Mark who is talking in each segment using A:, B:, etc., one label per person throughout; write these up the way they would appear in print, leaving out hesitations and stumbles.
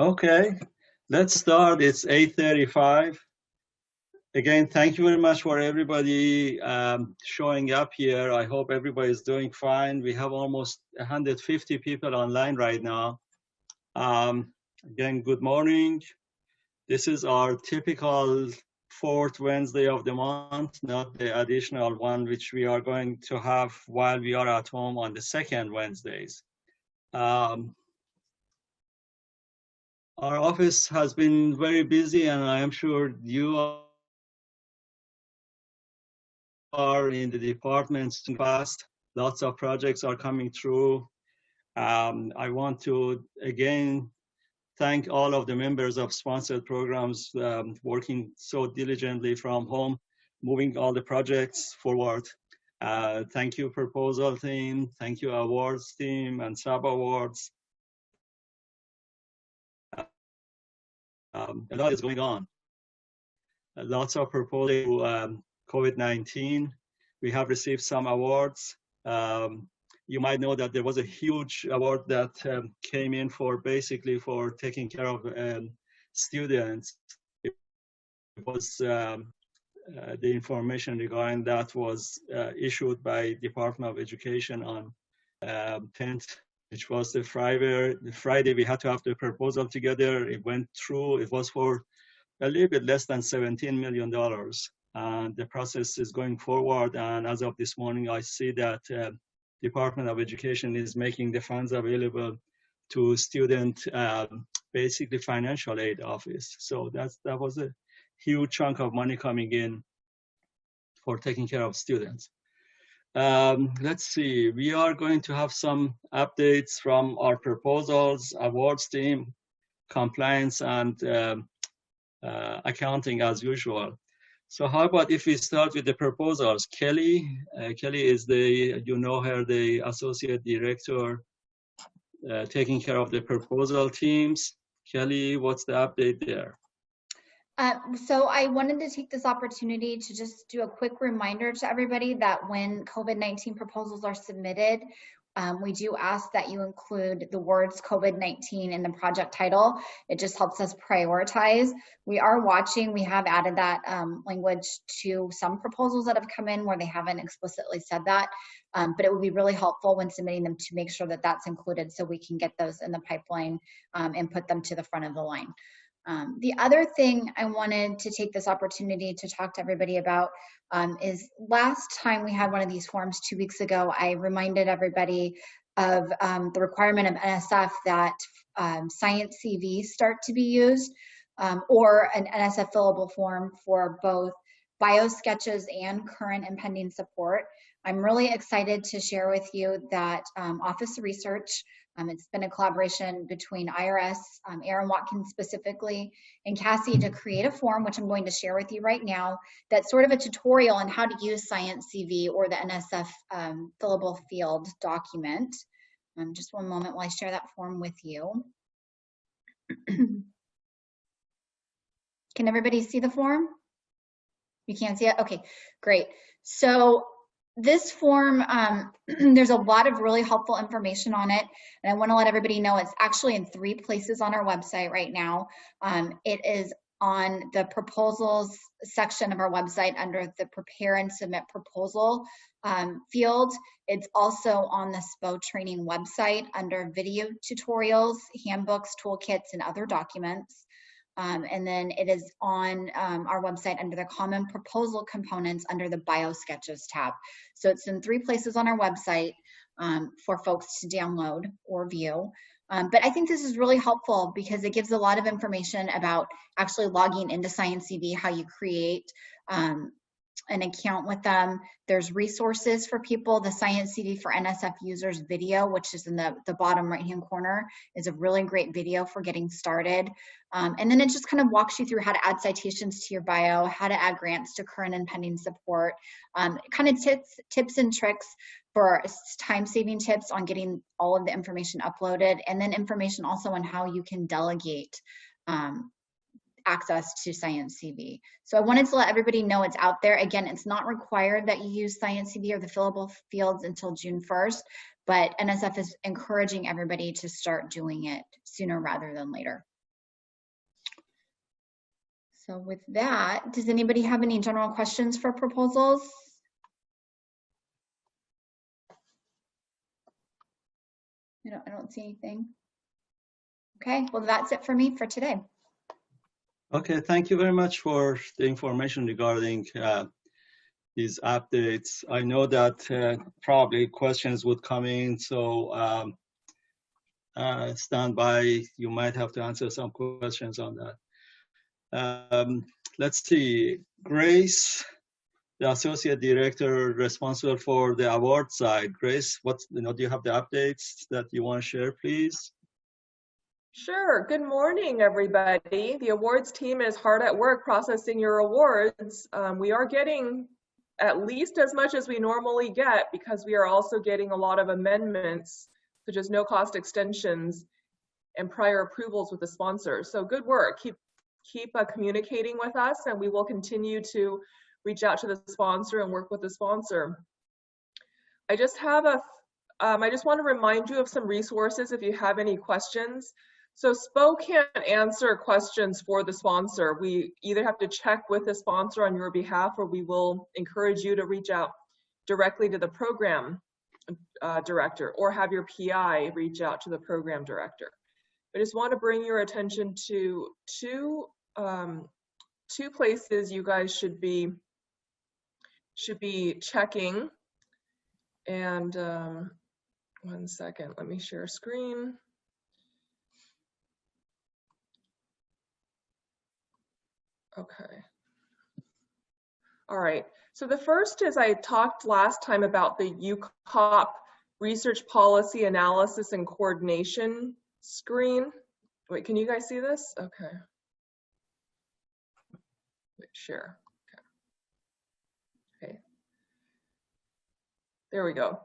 A: Okay, let's start. It's 8:35. Again, thank you very much for everybody showing up here. I hope everybody is doing fine. We have almost 150 people online right now. Again, good morning. This is our typical fourth Wednesday of the month, not the additional one which we are going to have while we are at home on the second Wednesdays. Our office has been very busy, and I am sure you are in the departments fast. Lots of projects are coming through. I want to again thank all of the members of sponsored programs working so diligently from home, moving all the projects forward. Thank you, proposal team. Thank you, awards team and sub-awards. A lot is going on. Lots of proposals COVID-19. We have received some awards. You might know that there was a huge award that came in for basically for taking care of students. It was the information regarding that was issued by Department of Education on 10th, which was the Friday we had to have the proposal together. It went through. It was for a little bit less than $17 million. And the process is going forward. And as of this morning, I see that Department of Education is making the funds available to student, basically financial aid office. So that was a huge chunk of money coming in for taking care of students. Let's see, we are going to have some updates from our proposals, awards team, compliance, and accounting as usual. So how about if we start with the proposals? Kelly is the, you know her, the associate director taking care of the proposal teams. Kelly, what's the update there?
B: So I wanted to take this opportunity to just do a quick reminder to everybody that when COVID-19 proposals are submitted, we do ask that you include the words COVID-19 in the project title. It just helps us prioritize. We are watching, we have added that language to some proposals that have come in where they haven't explicitly said that, but it would be really helpful when submitting them to make sure that that's included so we can get those in the pipeline and put them to the front of the line. The other thing I wanted to take this opportunity to talk to everybody about is last time we had one of these forms 2 weeks ago, I reminded everybody of the requirement of NSF that science CVs start to be used or an NSF fillable form for both bio sketches and current and pending support. I'm really excited to share with you that Office of Research, it's been a collaboration between IRS, Aaron Watkins specifically, and Cassie to create a form, which I'm going to share with you right now, that's sort of a tutorial on how to use Science CV or the NSF fillable field document. Just one moment while I share that form with you. Can everybody see the form? You can't see it? Okay, great. So this form, there's a lot of really helpful information on it, and I want to let everybody know it's actually in 3 places on our website right now. It is on the proposals section of our website under the prepare and submit proposal field. It's also on the SPO training website under video tutorials, handbooks, toolkits, and other documents. And then it is on our website under the common proposal components under the bio sketches tab. So it's in 3 places on our website for folks to download or view. But I think this is really helpful because it gives a lot of information about actually logging into Science CV, how you create an account with them. There's resources for people. The Science CV for NSF users video, which is in the bottom right-hand corner, is a really great video for getting started. And then it just kind of walks you through how to add citations to your bio, how to add grants to current and pending support, kind of tips and tricks for time-saving tips on getting all of the information uploaded, and then information also on how you can delegate access to Science CV. So I wanted to let everybody know it's out there. Again, it's not required that you use Science CV or the fillable fields until June 1st, but NSF is encouraging everybody to start doing it sooner rather than later. So with that, does anybody have any general questions for proposals? I don't see anything. Okay, well, that's it for me for today.
A: Okay, thank you very much for the information regarding these updates. I know that probably questions would come in, so stand by. You might have to answer some questions on that. Let's see, Grace, the Associate Director responsible for the award side. Grace, do you have the updates that you want to share, please?
C: Sure. Good morning, everybody. The awards team is hard at work processing your awards. We are getting at least as much as we normally get because we are also getting a lot of amendments, such as no-cost extensions and prior approvals with the sponsors. So good work. Keep communicating with us, and we will continue to reach out to the sponsor and work with the sponsor. I just want to remind you of some resources if you have any questions. So SPO can't answer questions for the sponsor. We either have to check with the sponsor on your behalf, or we will encourage you to reach out directly to the program director, or have your PI reach out to the program director. I just want to bring your attention to two places you guys should be checking. And one second, let me share screen. Okay. All right. So the first is, I talked last time about the UCOP Research Policy Analysis and Coordination screen. Wait, can you guys see this? Okay. Wait, share. Okay. There we go.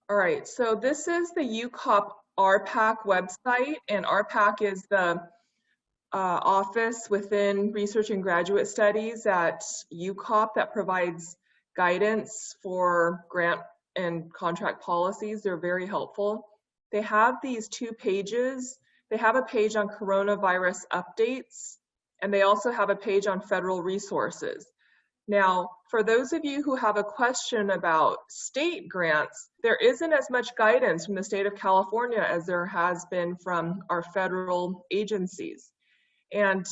C: All right. So this is the UCOP RPAC website, and RPAC is the office within Research and Graduate Studies at UCOP that provides guidance for grant and contract policies. They're very helpful. They have these 2 pages. They have a page on coronavirus updates, and they also have a page on federal resources. Now, for those of you who have a question about state grants, there isn't as much guidance from the state of California as there has been from our federal agencies. And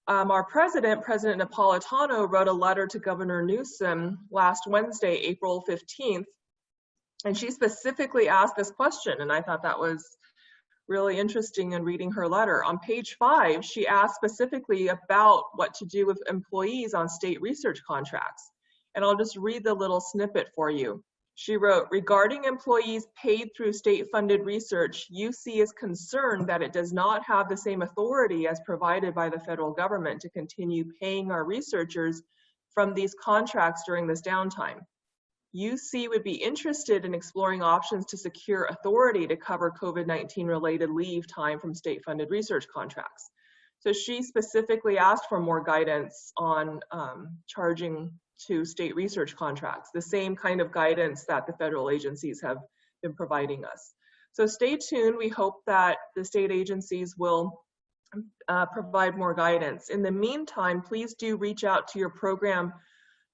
C: our President Napolitano, wrote a letter to Governor Newsom last Wednesday, April 15th, and she specifically asked this question, and I thought that was really interesting in reading her letter. On page 5, she asked specifically about what to do with employees on state research contracts. And I'll just read the little snippet for you. She wrote, regarding employees paid through state-funded research, UC is concerned that it does not have the same authority as provided by the federal government to continue paying our researchers from these contracts during this downtime. UC would be interested in exploring options to secure authority to cover COVID-19 related leave time from state-funded research contracts. So she specifically asked for more guidance on charging to state research contracts, the same kind of guidance that the federal agencies have been providing us. So stay tuned. We hope that the state agencies will provide more guidance. In the meantime, please do reach out to your program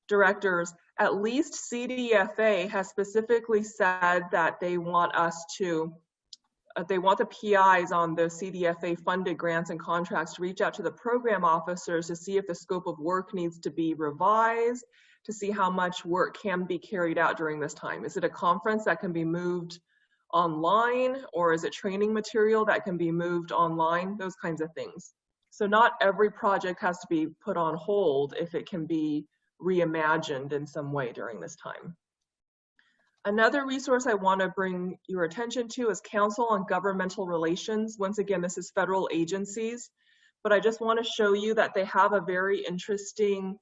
C: directors. At least CDFA has specifically said that they want us to, they want the PIs on the CDFA funded grants and contracts to reach out to the program officers to see if the scope of work needs to be revised, to see how much work can be carried out during this time. Is it a conference that can be moved online, or is it training material that can be moved online? Those kinds of things. So not every project has to be put on hold if it can be reimagined in some way during this time. Another resource I want to bring your attention to is Council on Governmental Relations. Once again, this is federal agencies, but I just want to show you that they have a very interesting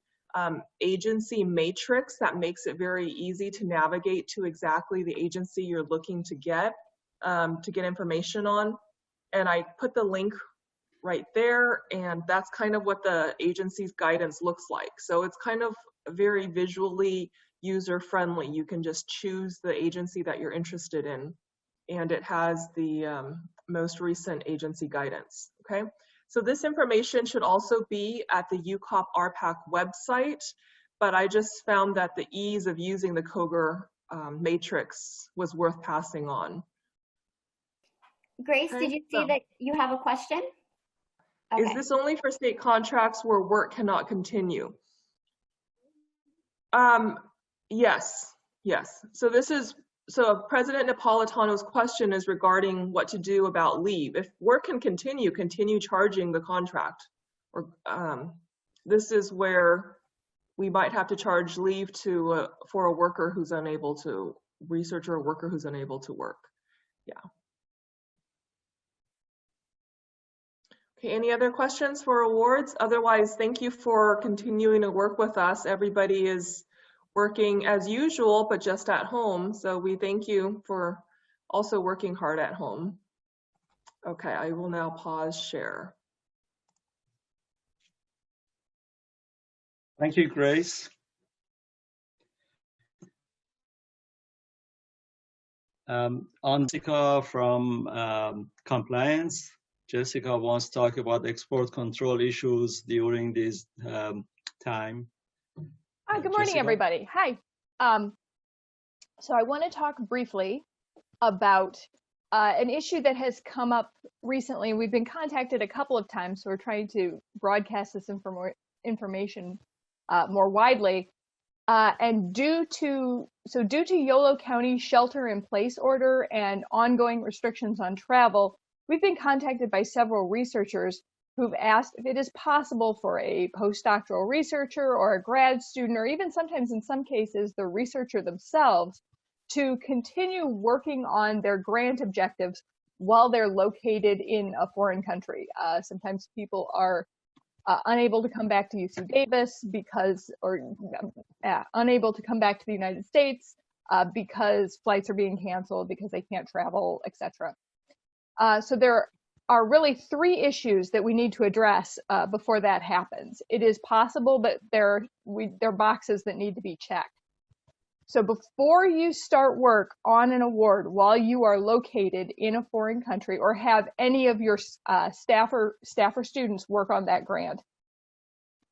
C: agency matrix that makes it very easy to navigate to exactly the agency you're looking to get information on. And I put the link right there, and that's kind of what the agency's guidance looks like. So it's kind of very visually user-friendly. You can just choose the agency that you're interested in, and it has the most recent agency guidance, okay? So this information should also be at the UCOP RPAC website, but I just found that the ease of using the COGR matrix was worth passing on.
D: Grace,
C: Okay,
D: did you see that you have a question?
C: Is this only for state contracts where work cannot continue? Yes. So President Napolitano's question is regarding what to do about leave. If work can continue charging the contract. Or this is where we might have to charge leave for a worker who's unable to research, or a worker who's unable to work. Yeah. Okay, any other questions for awards? Otherwise, thank you for continuing to work with us. Everybody is working as usual, but just at home. So we thank you for also working hard at home. Okay, I will now pause share.
A: Thank you, Grace. On Jessica from compliance. Jessica wants to talk about export control issues during this time.
E: Hi, good morning,
A: Jessica?
E: everybody. Hi. So I want to talk briefly about an issue that has come up recently. We've been contacted a couple of times, so we're trying to broadcast this information more widely. And due to Yolo County shelter-in-place order and ongoing restrictions on travel, we've been contacted by several researchers who've asked if it is possible for a postdoctoral researcher or a grad student, or even sometimes in some cases the researcher themselves, to continue working on their grant objectives while they're located in a foreign country. Sometimes people are unable to come back to UC Davis unable to come back to the United States because flights are being canceled, because they can't travel, etc. So there are really three issues that we need to address before that happens. It is possible, but there are boxes that need to be checked. So before you start work on an award while you are located in a foreign country, or have any of your staff or students work on that grant,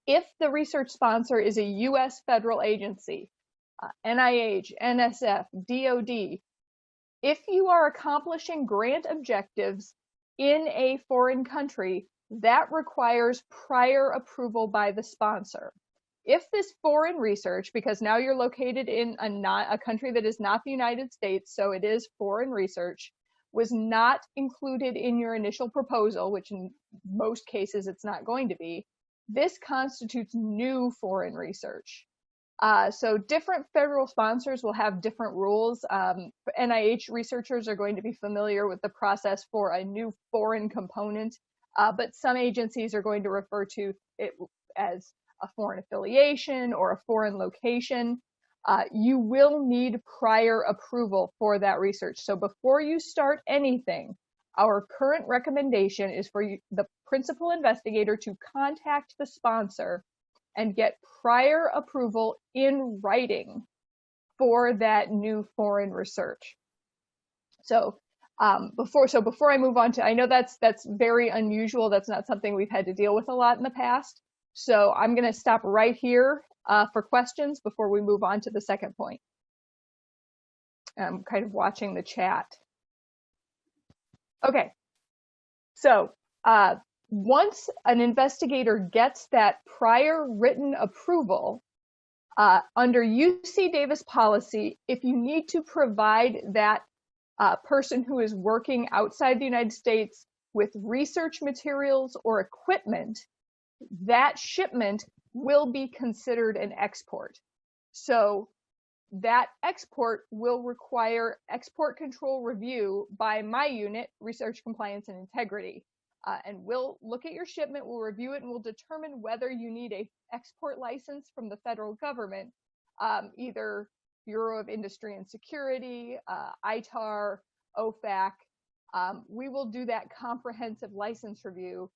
E: if the research sponsor is a U.S. federal agency, NIH, NSF, DOD, if you are accomplishing grant objectives in a foreign country, that requires prior approval by the sponsor. If this foreign research, because now you're located in a country that is not the United States, so it is foreign research, was not included in your initial proposal, which in most cases it's not going to be, this constitutes new foreign research. So different federal sponsors will have different rules. NIH researchers are going to be familiar with the process for a new foreign component, but some agencies are going to refer to it as a foreign affiliation or a foreign location. You will need prior approval for that research. So before you start anything, our current recommendation is for the principal investigator to contact the sponsor and get prior approval in writing for that new foreign research. So before I move on to, I know that's very unusual. That's not something we've had to deal with a lot in the past. So I'm going to stop right here for questions before we move on to the second point. I'm kind of watching the chat. Okay, so once an investigator gets that prior written approval, under UC Davis policy, if you need to provide that person who is working outside the United States with research materials or equipment, that shipment will be considered an export. So that export will require export control review by my unit, Research Compliance and Integrity. And we'll look at your shipment, we'll review it, and we'll determine whether you need an export license from the federal government, either Bureau of Industry and Security, ITAR, OFAC. We will do that comprehensive license review,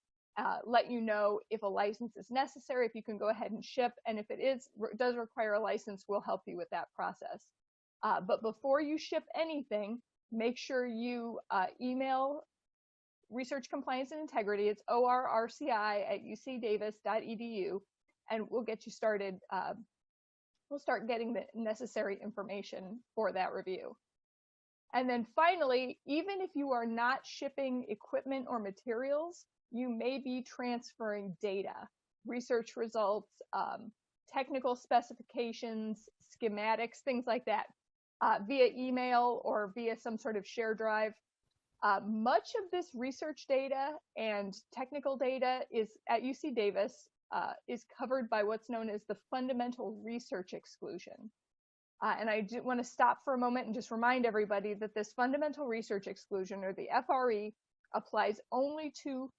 E: let you know if a license is necessary, if you can go ahead and ship, and if it does require a license, we'll help you with that process. But before you ship anything, make sure you email Research Compliance and Integrity. It's orrci@ucdavis.edu, and we'll get you started. We'll start getting the necessary information for that review. And then finally, even if you are not shipping equipment or materials, you may be transferring data, research results, technical specifications, schematics, things like that, via email or via some sort of share drive. Much of this research data and technical data is at UC Davis is covered by what's known as the fundamental research exclusion. And I do want to stop for a moment and just remind everybody that this fundamental research exclusion, or the FRE, applies only to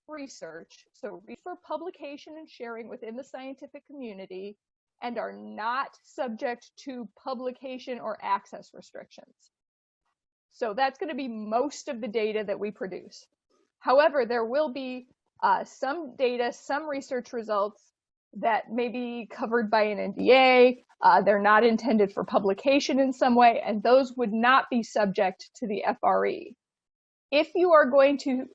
E: research, so for publication and sharing within the scientific community, and are not subject to publication or access restrictions. So that's going to be most of the data that we produce. However, there will be some data, some research results that may be covered by an NDA. They're not intended for publication in some way, and those would not be subject to the FRE. If you are going to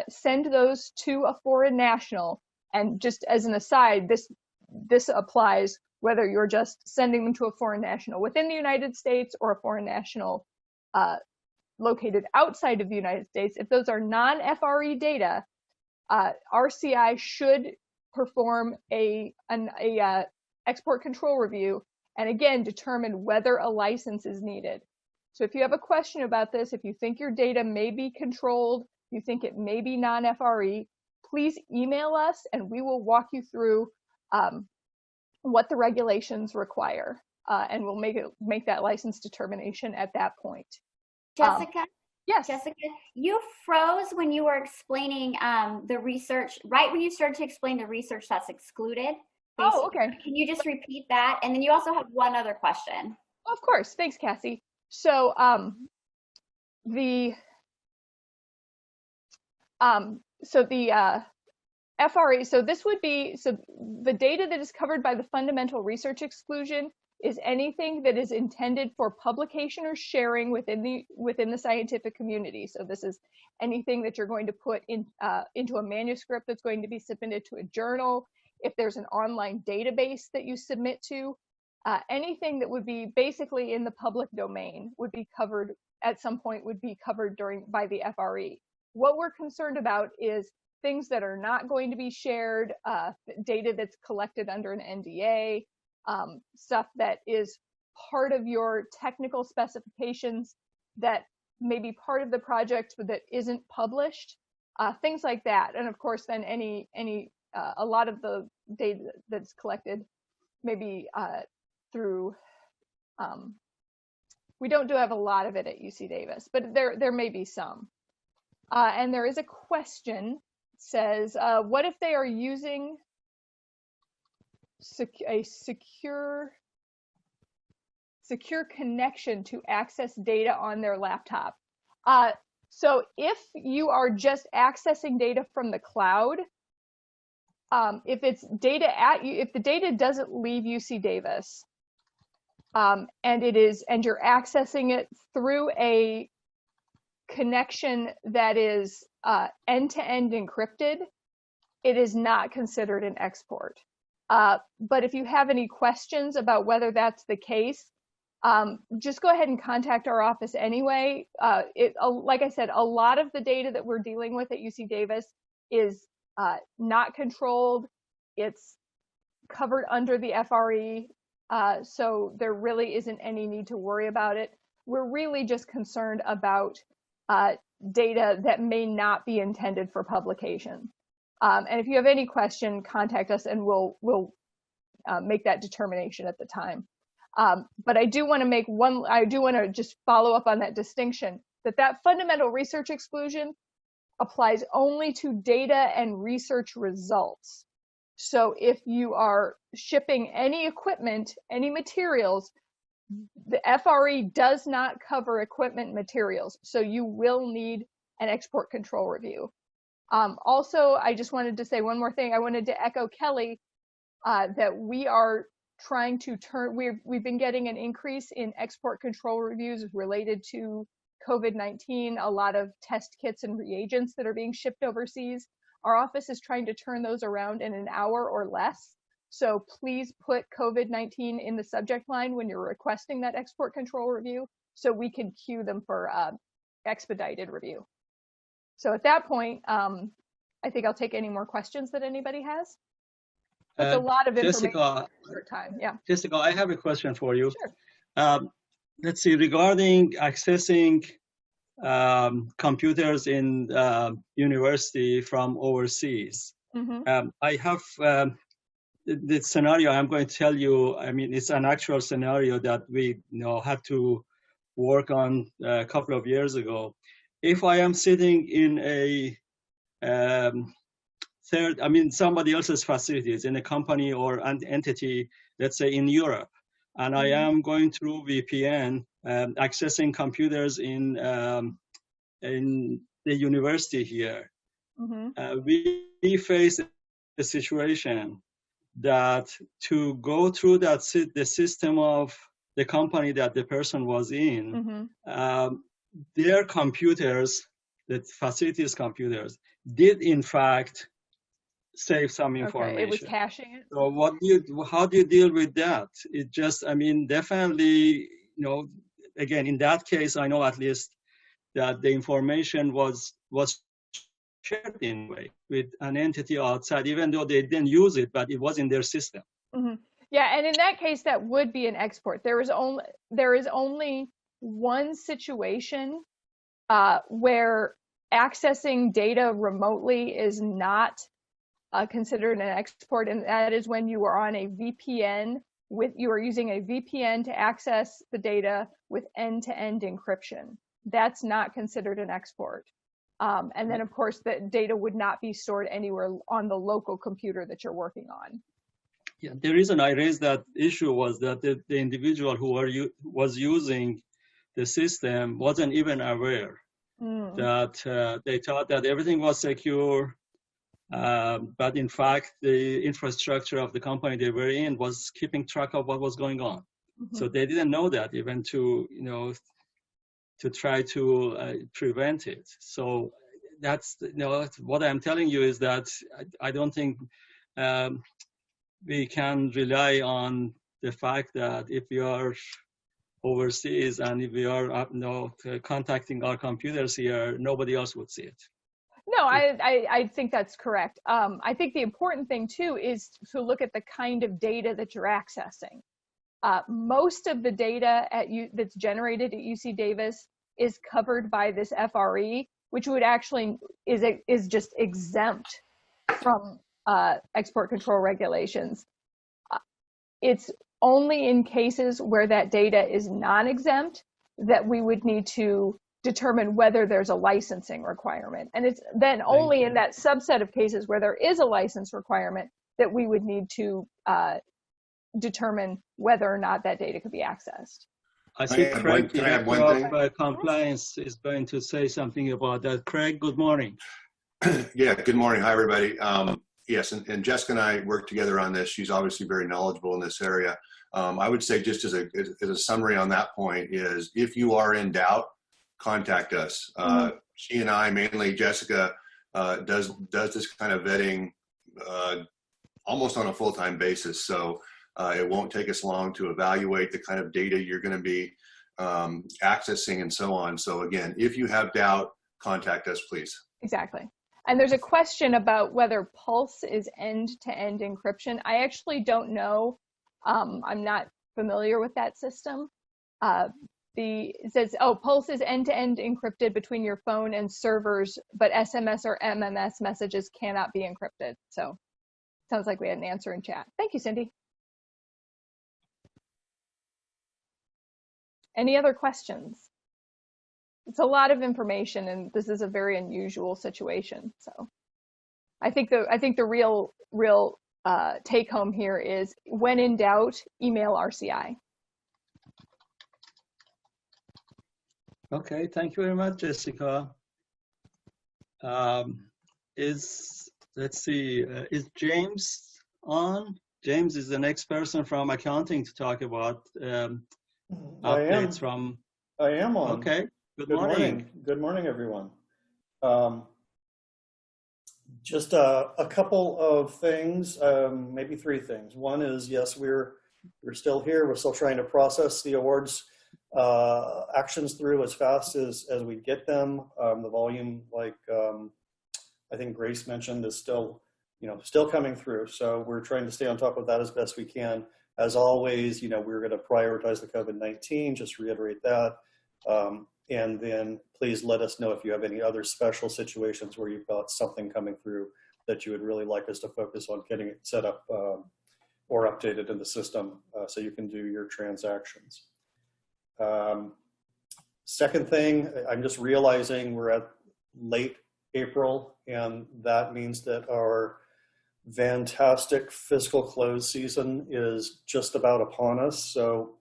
E: send those to a foreign national, and just as an aside, this applies whether you're just sending them to a foreign national within the United States or a foreign national located outside of the United States. If those are non-FRE data, RCI should perform an export control review, and again, determine whether a license is needed. So if you have a question about this, if you think your data may be controlled, you think it may be non-FRE, please email us and we will walk you through what the regulations require, and we'll make that license determination at that point.
D: Jessica?
E: Yes.
D: Jessica, you froze when you were explaining the research, right when you started to explain the research that's excluded. Basically.
E: Oh, okay.
D: Can you just repeat that? And then you also have one other question.
E: Of course. Thanks, Cassie. So the FRE, so this would be, so the data that is covered by the fundamental research exclusion is anything that is intended for publication or sharing within the scientific community. So this is anything that you're going to put in into a manuscript that's going to be submitted to a journal. If there's an online database that you submit to, anything that would be basically in the public domain would be covered at some point, would be covered by the FRE. What we're concerned about is things that are not going to be shared, data that's collected under an NDA, stuff that is part of your technical specifications that may be part of the project but that isn't published, things like that. And of course, then a lot of the data that's collected maybe through, we don't have a lot of it at UC Davis, but there may be some. And there is a question, says, what if they are using a secure connection to access data on their laptop? So if you are just accessing data from the cloud, if it's data if the data doesn't leave UC Davis, and you're accessing it through a connection that is end-to-end encrypted, it is not considered an export. But if you have any questions about whether that's the case, just go ahead and contact our office anyway. Like I said, a lot of the data that we're dealing with at UC Davis is not controlled. It's covered under the FRE, so there really isn't any need to worry about it. We're really just concerned about data that may not be intended for publication. And if you have any question, contact us and we'll make that determination at the time. But I do want to just follow up on that distinction, that fundamental research exclusion applies only to data and research results. So if you are shipping any equipment, any materials, the FRE does not cover equipment materials. So you will need an export control review. Also, I just wanted to say one more thing. I wanted to echo Kelly that we are trying to turn, we've been getting an increase in export control reviews related to COVID-19, a lot of test kits and reagents that are being shipped overseas. Our office is trying to turn those around in an hour or less. So please put COVID-19 in the subject line when you're requesting that export control review so we can queue them for expedited review. So at that point, I think I'll take any more questions that anybody has. It's a lot of information
A: Jessica,
E: for time. Yeah.
A: Jessica, I have a question for you.
E: Sure.
A: Let's see, regarding accessing computers in university from overseas.
E: Mm-hmm.
A: I have the scenario I'm going to tell you. I mean, it's an actual scenario that we had to work on a couple of years ago. If I am sitting in a somebody else's facilities in a company or an entity, let's say in Europe, and I am going through VPN, accessing computers in the university here. We face a situation that to go through the system of the company that the person was in, their computers, the facilities computers, did in fact save some information.
E: Okay, it was caching it.
A: So how do you deal with that? It just, I mean, definitely, again, in that case, I know at least that the information was shared in a way with an entity outside, even though they didn't use it, but it was in their system.
E: Yeah, and in that case, that would be an export. There is only one situation where accessing data remotely is not considered an export, and that is when you are on a VPN you are using a VPN to access the data with end-to-end encryption. That's not considered an export. And then of course the data would not be stored anywhere on the local computer that you're working on.
A: Yeah, the reason I raised that issue was that the individual who was using the system wasn't even aware that they thought that everything was secure. But in fact, the infrastructure of the company they were in was keeping track of what was going on. So they didn't know that even to try to prevent it. So that's, what I'm telling you is that I don't think we can rely on the fact that if we are overseas and if we are contacting our computers here, nobody else would see it.
E: No, I think that's correct. I think the important thing too is to look at the kind of data that you're accessing. Most of the data that's generated at UC Davis is covered by this FRE, which would actually is just exempt from export control regulations. It's only in cases where that data is non-exempt that we would need to determine whether there's a licensing requirement. And it's then only in that subset of cases where there is a license requirement that we would need to determine whether or not that data could be accessed.
A: I see Craig,
F: can I add one thing?
A: Compliance is going to say something about that. Craig, good morning.
F: Yeah, good morning. Hi, everybody. Yes, and Jessica and I work together on this. She's obviously very knowledgeable in this area. I would say just as a summary on that point is if you are in doubt, contact us. She and I, mainly Jessica, does this kind of vetting almost on a full-time basis. So it won't take us long to evaluate the kind of data you're going to be accessing and so on. So again, if you have doubt, contact us, please.
E: Exactly. And there's a question about whether Pulse is end-to-end encryption. I actually don't know. I'm not familiar with that system. It says, Pulse is end-to-end encrypted between your phone and servers, but SMS or MMS messages cannot be encrypted. So sounds like we had an answer in chat. Thank you, Cindy. Any other questions? It's a lot of information, and this is a very unusual situation. So I think the real take home here is when in doubt, email RCI.
A: Okay, thank you very much, Jessica. Let's see, is James on? James is the next person from accounting to talk about updates from.
G: I am on.
A: Okay. Good morning.
G: Good morning, everyone. Just a couple of things, maybe three things. One is, yes, we're still here. We're still trying to process the awards actions through as fast as we get them. The volume, like I think Grace mentioned, is still coming through. So we're trying to stay on top of that as best we can. As always, we're going to prioritize the COVID-19, just reiterate that. And then please let us know if you have any other special situations where you've got something coming through that you would really like us to focus on getting it set up or updated in the system so you can do your transactions. Second thing, I'm just realizing we're at late April, and that means that our fantastic fiscal close season is just about upon us. So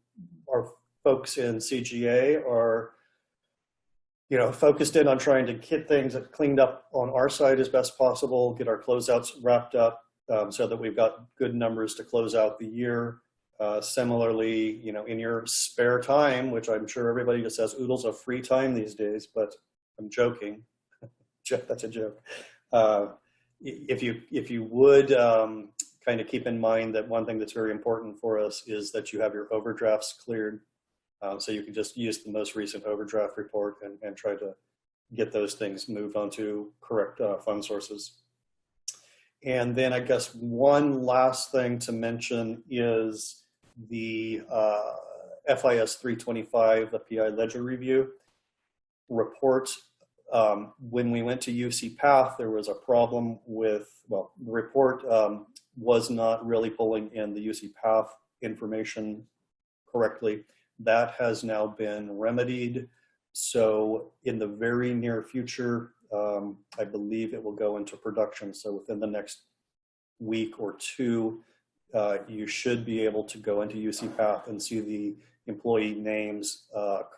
G: our folks in CGA are focused in on trying to get things cleaned up on our side as best possible, get our closeouts wrapped up so that we've got good numbers to close out the year. Similarly, in your spare time, which I'm sure everybody just has oodles of free time these days, but I'm joking. That's a joke. If you would kind of keep in mind that one thing that's very important for us is that you have your overdrafts cleared. So you can just use the most recent overdraft report and try to get those things moved onto correct fund sources. And then I guess one last thing to mention is the FIS 325, the PI ledger review report. When we went to UC Path, there was a problem with, the report was not really pulling in the UC Path information correctly. That has now been remedied. So in the very near future, I believe it will go into production. So within the next week or two, you should be able to go into UC Path and see the employee names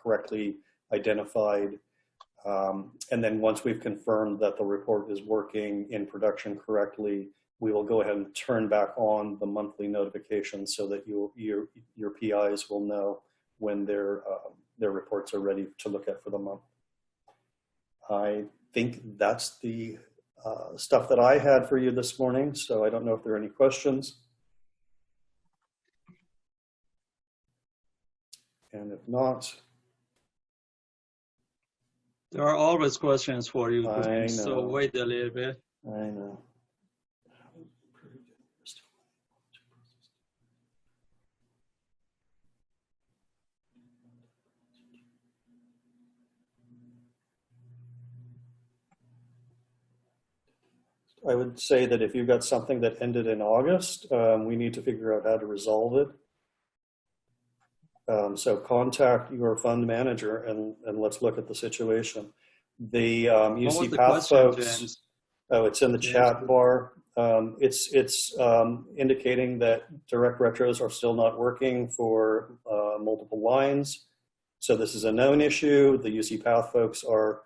G: correctly identified. And then once we've confirmed that the report is working in production correctly, we will go ahead and turn back on the monthly notifications so that your PIs will know when their reports are ready to look at for the month. I think that's the stuff that I had for you this morning, so I don't know if there are any questions. And if not,
A: There are always questions for you,
G: I know.
A: So wait a little bit.
G: I know. I would say that if you've got something that ended in August, we need to figure out how to resolve it. So contact your fund manager and let's look at the situation. The UC Path folks,
A: James?
G: oh, it's in the chat bar. It's indicating that direct retros are still not working for multiple lines. So this is a known issue. The UC Path folks are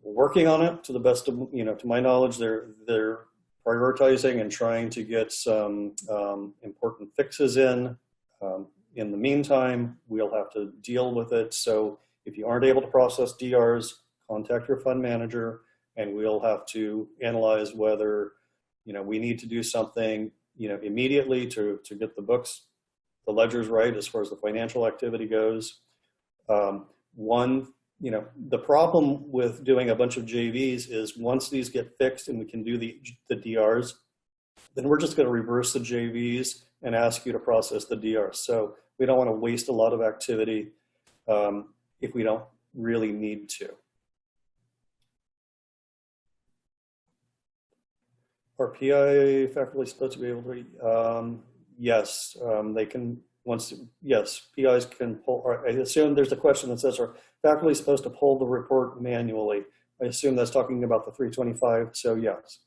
G: working on it to the best of, to my knowledge. They're prioritizing and trying to get some important fixes in. In the meantime, we'll have to deal with it. So if you aren't able to process DRs, contact your fund manager, and we'll have to analyze whether, we need to do something, immediately to get the books, the ledgers right as far as the financial activity goes. The problem with doing a bunch of JVs is once these get fixed and we can do the DRs, then we're just going to reverse the JVs and ask you to process the DRs. So we don't want to waste a lot of activity if we don't really need to. Are PI faculty supposed to be able to? Yes, they can. Yes, PIs can pull. I assume there's a question that says, are faculty supposed to pull the report manually? I assume that's talking about the 325, so yes.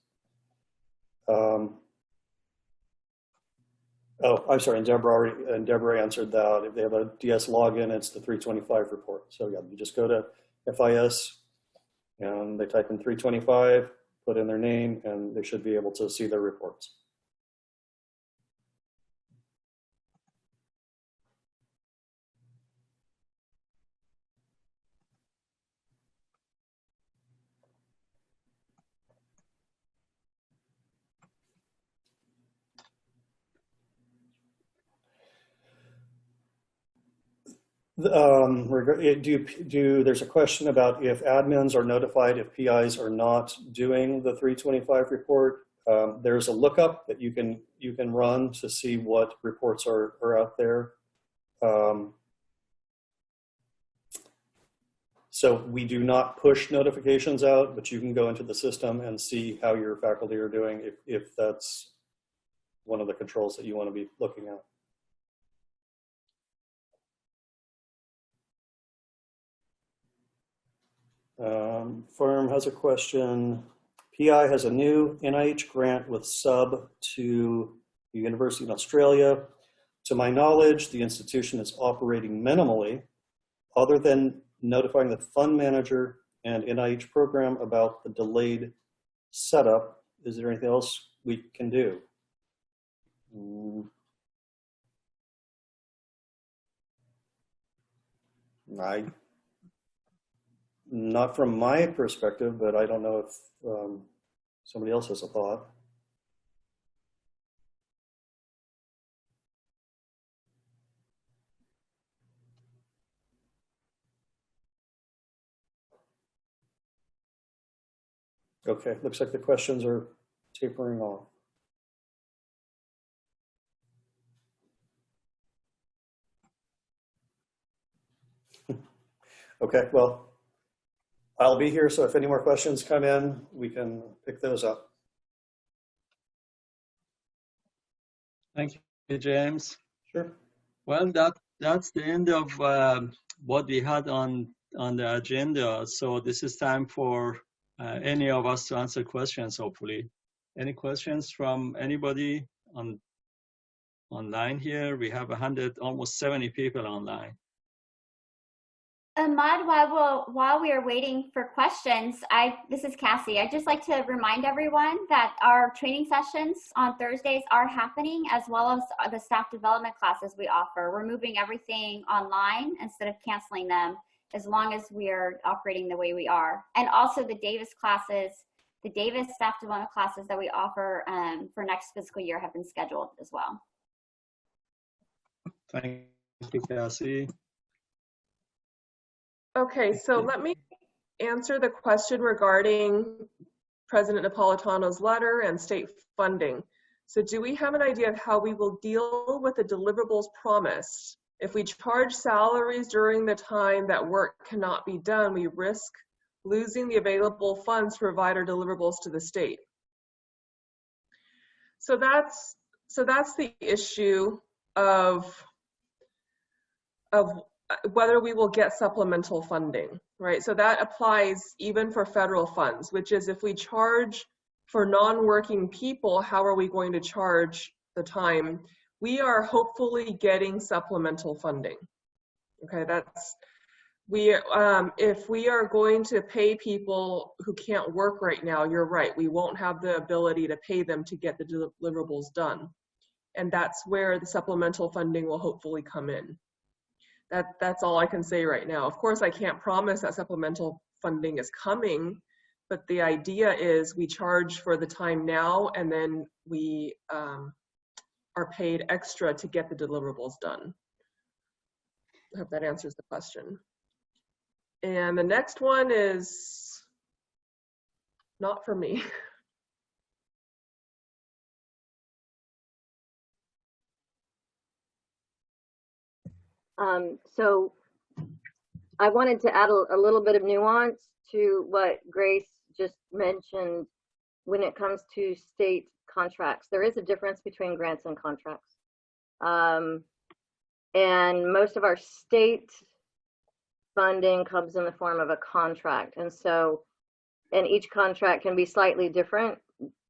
G: Oh, I'm sorry, and Deborah answered that. If they have a DS login, it's the 325 report. So yeah, you just go to FIS and they type in 325, put in their name, and they should be able to see their reports. There's a question about if admins are notified if PIs are not doing the 325 report. There's a lookup that you can run to see what reports are out there. So we do not push notifications out, but you can go into the system and see how your faculty are doing if that's one of the controls that you want to be looking at. Firm has a question. PI has a new NIH grant with sub to the University in Australia. To my knowledge, the institution is operating minimally, other than notifying the fund manager and NIH program about the delayed setup. Is there anything else we can do? Not from my perspective, but I don't know if somebody else has a thought. Okay, looks like the questions are tapering off. Okay, well, I'll be here, so if any more questions come in, we can pick those up.
A: Thank you, James.
G: Sure.
A: Well, that's the end of what we had on the agenda. So this is time for any of us to answer questions, hopefully. Any questions from anybody online here? We have almost 70 people online.
D: Ahmad, while we are waiting for questions, this is Cassie. I'd just like to remind everyone that our training sessions on Thursdays are happening, as well as the staff development classes we offer. We're moving everything online instead of canceling them, as long as we are operating the way we are. And also the Davis classes, the Davis staff development classes that we offer for next fiscal year have been scheduled as well.
A: Thank you, Cassie.
C: Okay, so let me answer the question regarding President Napolitano's letter and state funding. So do we have an idea of how we will deal with the deliverables promised? If we charge salaries during the time that work cannot be done, we risk losing the available funds to provide our deliverables to the state. So that's the issue of whether we will get supplemental funding, right? So that applies even for federal funds, which is if we charge for non-working people, how are we going to charge the time? We are hopefully getting supplemental funding. Okay, if we are going to pay people who can't work right now, you're right, we won't have the ability to pay them to get the deliverables done. And that's where the supplemental funding will hopefully come in. That's all I can say right now. Of course, I can't promise that supplemental funding is coming, but the idea is we charge for the time now, and then we are paid extra to get the deliverables done. I hope that answers the question. And the next one is not for me.
H: So I wanted to add a little bit of nuance to what Grace just mentioned when it comes to state contracts. There is a difference between grants and contracts. And most of our state funding comes in the form of a contract. And each contract can be slightly different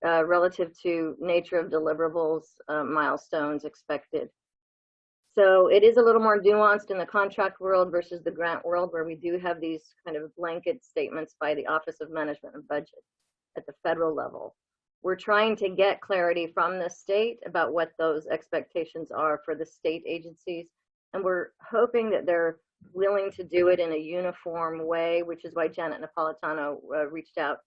H: relative to nature of deliverables, milestones expected. So it is a little more nuanced in the contract world versus the grant world, where we do have these kind of blanket statements by the Office of Management and Budget at the federal level. We're trying to get clarity from the state about what those expectations are for the state agencies. And we're hoping that they're willing to do it in a uniform way, which is why Janet Napolitano reached out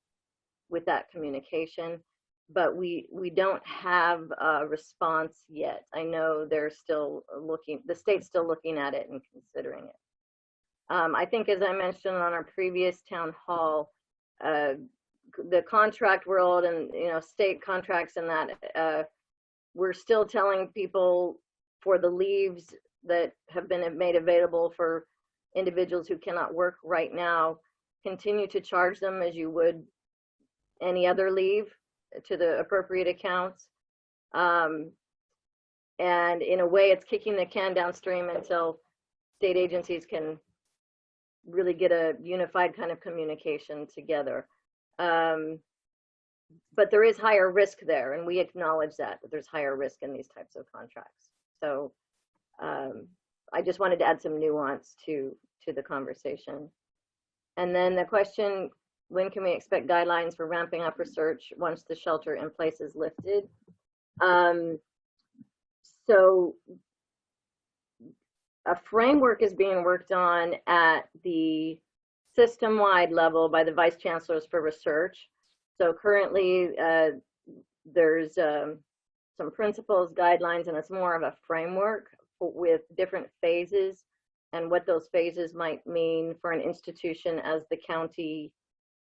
H: with that communication. But we don't have a response yet. I know they're still looking, the state's still looking at it and considering it. I think, as I mentioned on our previous town hall, the contract world and, you know, state contracts and that, we're still telling people for the leaves that have been made available for individuals who cannot work right now, continue to charge them as you would any other leave to the appropriate accounts. And in a way, it's kicking the can downstream until state agencies can really get a unified kind of communication together. But there is higher risk there, and we acknowledge that there's higher risk in these types of contracts. So I just wanted to add some nuance to the conversation. And then the question, when can we expect guidelines for ramping up research once the shelter in place is lifted? So a framework is being worked on at the system-wide level by the vice chancellors for research. So currently there's some principles, guidelines, and it's more of a framework with different phases and what those phases might mean for an institution as the county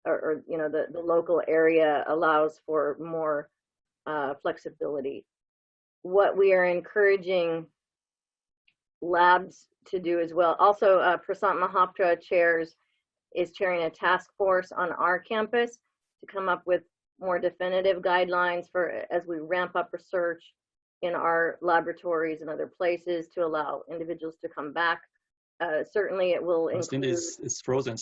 H: or you know, the local area allows for more flexibility. What we are encouraging labs to do as well. Also, Prasant Mahaptra is chairing a task force on our campus to come up with more definitive guidelines for as we ramp up research in our laboratories and other places to allow individuals to come back. Certainly it will include...
A: Cindy is frozen.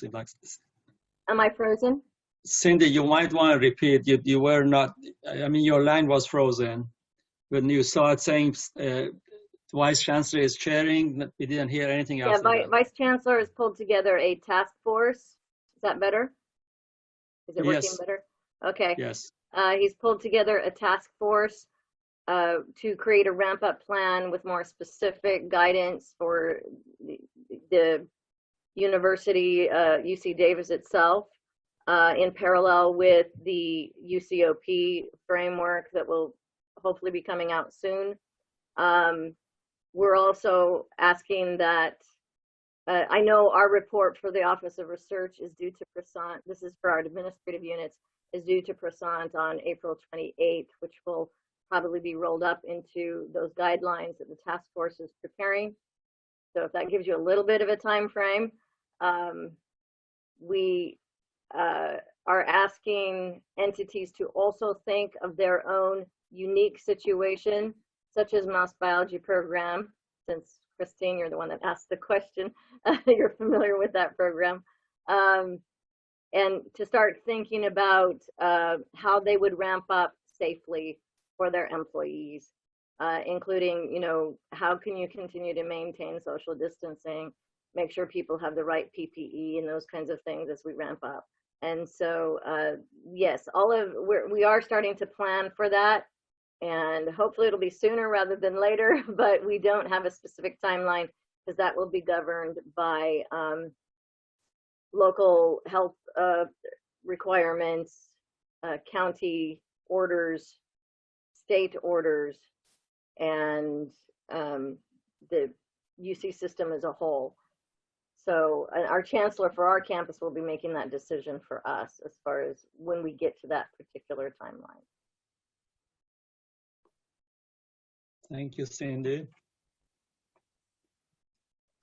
H: Am I frozen?
A: Cindy, you might want to repeat. You were not, I mean, your line was frozen. When you started saying Vice Chancellor is chairing, we didn't hear anything else.
H: Yeah, Vice Chancellor has pulled together a task force. Is that better? Is it working better? Okay.
A: Yes.
H: He's pulled together a task force to create a ramp-up plan with more specific guidance for the university, UC Davis itself, in parallel with the UCOP framework that will hopefully be coming out soon. We're also asking that, I know our report for the Office of Research is due to Prasant, this is for our administrative units, is due to Prasant on April 28th, which will probably be rolled up into those guidelines that the task force is preparing. So if that gives you a little bit of a time frame, we are asking entities to also think of their own unique situation, such as mouse biology program. Since Christine, you're the one that asked the question, you're familiar with that program. And to start thinking about how they would ramp up safely for their employees, including, you know, how can you continue to maintain social distancing, make sure people have the right PPE and those kinds of things as we ramp up. And so, yes, we are starting to plan for that. And hopefully it'll be sooner rather than later, but we don't have a specific timeline because that will be governed by local health requirements, county orders, state orders, and the UC system as a whole. So our chancellor for our campus will be making that decision for us as far as when we get to that particular timeline.
A: Thank you, Cindy.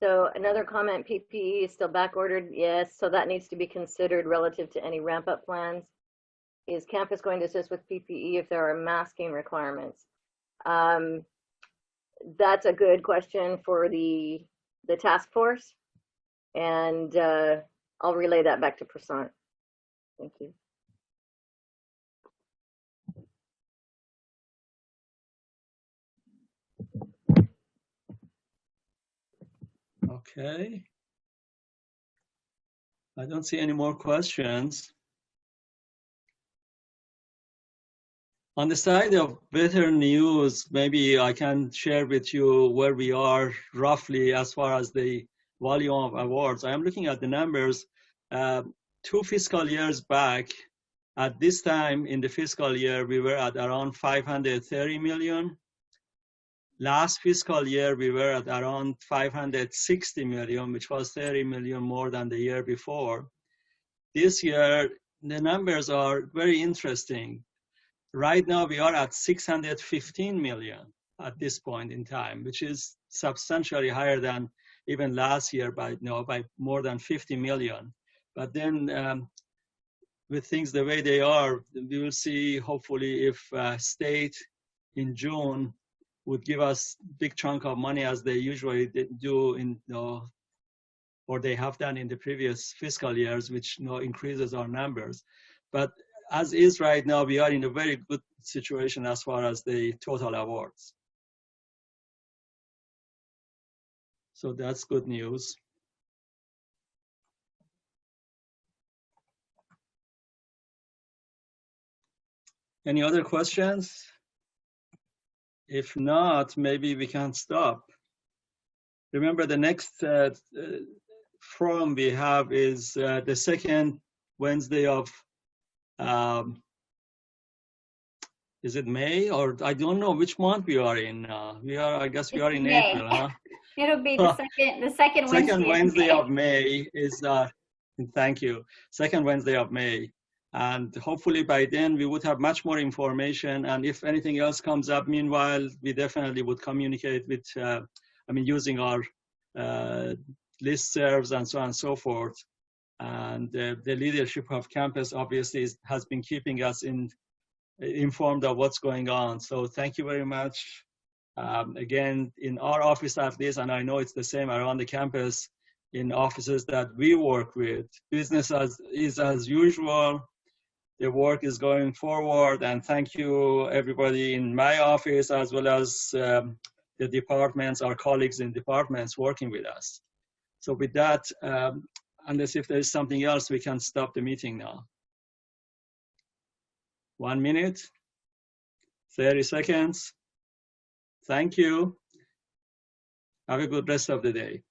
H: So another comment, PPE is still back ordered. Yes, so that needs to be considered relative to any ramp up plans. Is campus going to assist with PPE if there are masking requirements? That's a good question for the task force. And I'll relay that back to Prasant. Thank you.
A: Okay. I don't see any more questions. On the side of better news, maybe I can share with you where we are roughly as far as the volume of awards. I am looking at the numbers. 2 fiscal years back, at this time in the fiscal year, we were at around 530 million. Last fiscal year, we were at around 560 million, which was 30 million more than the year before. This year, the numbers are very interesting. Right now, we are at 615 million at this point in time, which is substantially higher than even last year by more than 50 million. But then with things the way they are, we will see hopefully if state in June would give us big chunk of money as they usually do in or they have done in the previous fiscal years, which increases our numbers. But as is right now, we are in a very good situation as far as the total awards. So that's good news. Any other questions? If not, maybe we can stop. Remember, the next forum we have is the second Wednesday of, is it May? Or I don't know which month we are in. I guess we are in
D: May.
A: April, huh?
D: It'll be the second
A: Wednesday of May is, thank you, second Wednesday of May. And hopefully by then we would have much more information. And if anything else comes up, meanwhile, we definitely would communicate with, using our listservs and so on and so forth. And the leadership of campus obviously has been keeping us informed of what's going on. So thank you very much. Again, in our office at least, and I know it's the same around the campus, in offices that we work with, business is as usual. The work is going forward, and thank you everybody in my office as well as the departments, our colleagues in departments working with us. So with that, unless if there's something else, we can stop the meeting now. 1 minute, 30 seconds. Thank you. Have a good rest of the day.